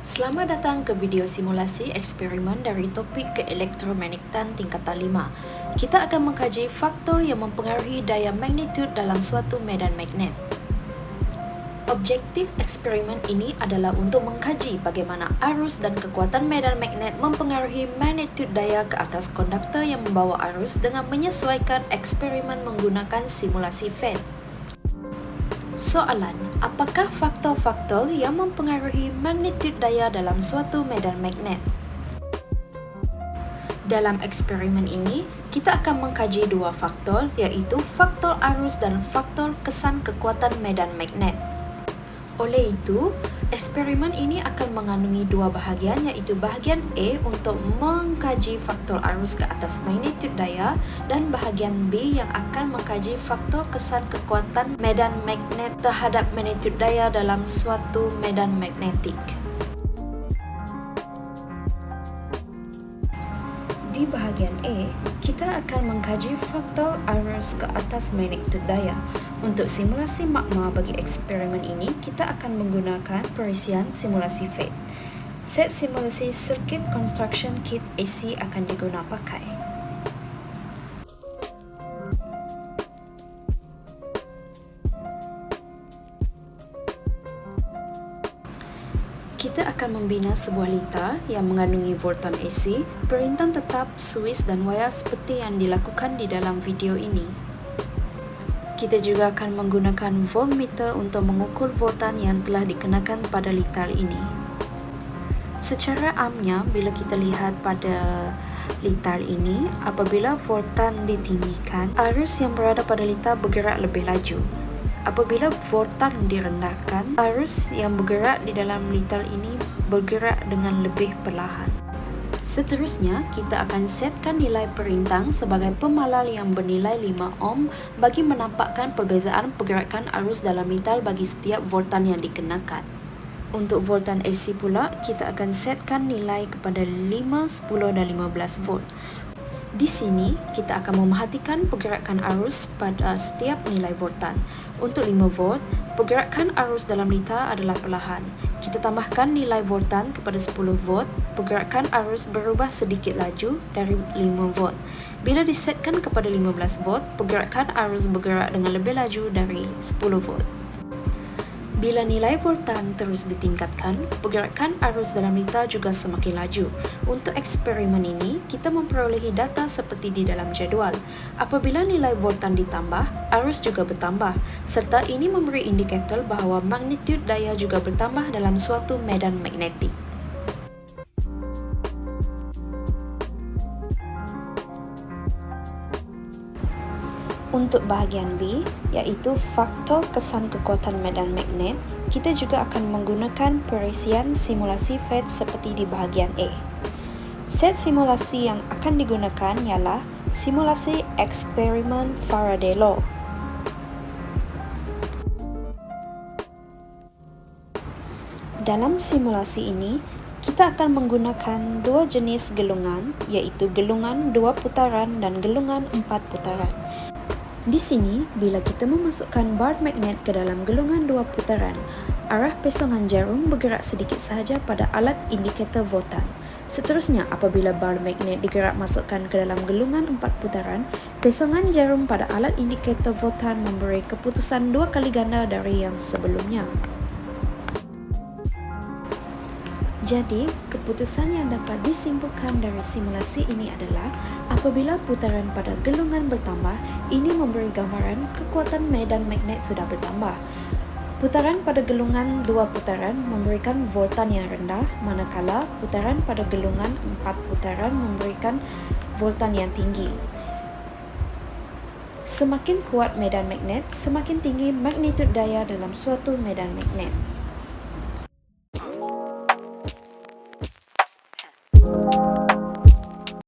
Selamat datang ke video simulasi eksperimen dari topik keelektromagnetan tingkatan 5. Kita akan mengkaji faktor yang mempengaruhi daya magnetud dalam suatu medan magnet. Objektif eksperimen ini adalah untuk mengkaji bagaimana arus dan kekuatan medan magnet mempengaruhi magnetud daya ke atas konduktor yang membawa arus dengan menyesuaikan eksperimen menggunakan simulasi FET. Soalan, apakah faktor-faktor yang mempengaruhi magnetud daya dalam suatu medan magnet? Dalam eksperimen ini, kita akan mengkaji dua faktor, iaitu faktor arus dan faktor kesan kekuatan medan magnet. Oleh itu, eksperimen ini akan mengandungi dua bahagian, iaitu bahagian A untuk mengkaji faktor arus ke atas magnetud daya dan bahagian B yang akan mengkaji faktor kesan kekuatan medan magnet terhadap magnetud daya dalam suatu medan magnetik. Di bahagian A, kita akan mengkaji faktor arus ke atas magnetud daya. Untuk simulasi makna bagi eksperimen ini, kita akan menggunakan perisian simulasi FET. Set simulasi Circuit Construction Kit AC akan digunakan pakai. Kita akan membina sebuah litar yang mengandungi voltan AC, perintah tetap, suis dan wayar seperti yang dilakukan di dalam video ini. Kita juga akan menggunakan voltmeter untuk mengukur voltan yang telah dikenakan pada litar ini. Secara amnya, bila kita lihat pada litar ini, apabila voltan ditinggikan, arus yang berada pada litar bergerak lebih laju. Apabila voltan direndahkan, arus yang bergerak di dalam litar ini bergerak dengan lebih perlahan. Seterusnya, kita akan setkan nilai perintah sebagai pemalal yang bernilai 5 ohm bagi menampakkan perbezaan pergerakan arus dalam litar bagi setiap voltan yang dikenakan. Untuk voltan AC pula, kita akan setkan nilai kepada 5, 10 dan 15 volt. Di sini, kita akan memerhatikan pergerakan arus pada setiap nilai voltan. Untuk 5 volt, pergerakan arus dalam litar adalah perlahan. Kita tambahkan nilai voltan kepada 10 volt, pergerakan arus berubah sedikit laju dari 5 volt. Bila disetkan kepada 15 volt, pergerakan arus bergerak dengan lebih laju dari 10 volt. Bila nilai voltan terus ditingkatkan, pergerakan arus dalam litar juga semakin laju. Untuk eksperimen ini, kita memperolehi data seperti di dalam jadual. Apabila nilai voltan ditambah, arus juga bertambah, serta ini memberi indikator bahawa magnetud daya juga bertambah dalam suatu medan magnetik. Untuk bahagian B, iaitu faktor kesan kekuatan medan magnet, kita juga akan menggunakan perisian simulasi FET seperti di bahagian A. Set simulasi yang akan digunakan ialah simulasi eksperimen Faraday Law. Dalam simulasi ini, kita akan menggunakan dua jenis gelungan, iaitu gelungan 2 putaran dan gelungan 4 putaran. Di sini, bila kita memasukkan bar magnet ke dalam gelungan 2 putaran, arah pesongan jarum bergerak sedikit sahaja pada alat indikator voltan. Seterusnya, apabila bar magnet digerak masukkan ke dalam gelungan 4 putaran, pesongan jarum pada alat indikator voltan memberi keputusan 2 kali ganda dari yang sebelumnya. Jadi, keputusan yang dapat disimpulkan dari simulasi ini adalah apabila putaran pada gelungan bertambah, ini memberi gambaran kekuatan medan magnet sudah bertambah. Putaran pada gelungan 2 putaran memberikan voltan yang rendah, manakala putaran pada gelungan 4 putaran memberikan voltan yang tinggi. Semakin kuat medan magnet, semakin tinggi magnetud daya dalam suatu medan magnet.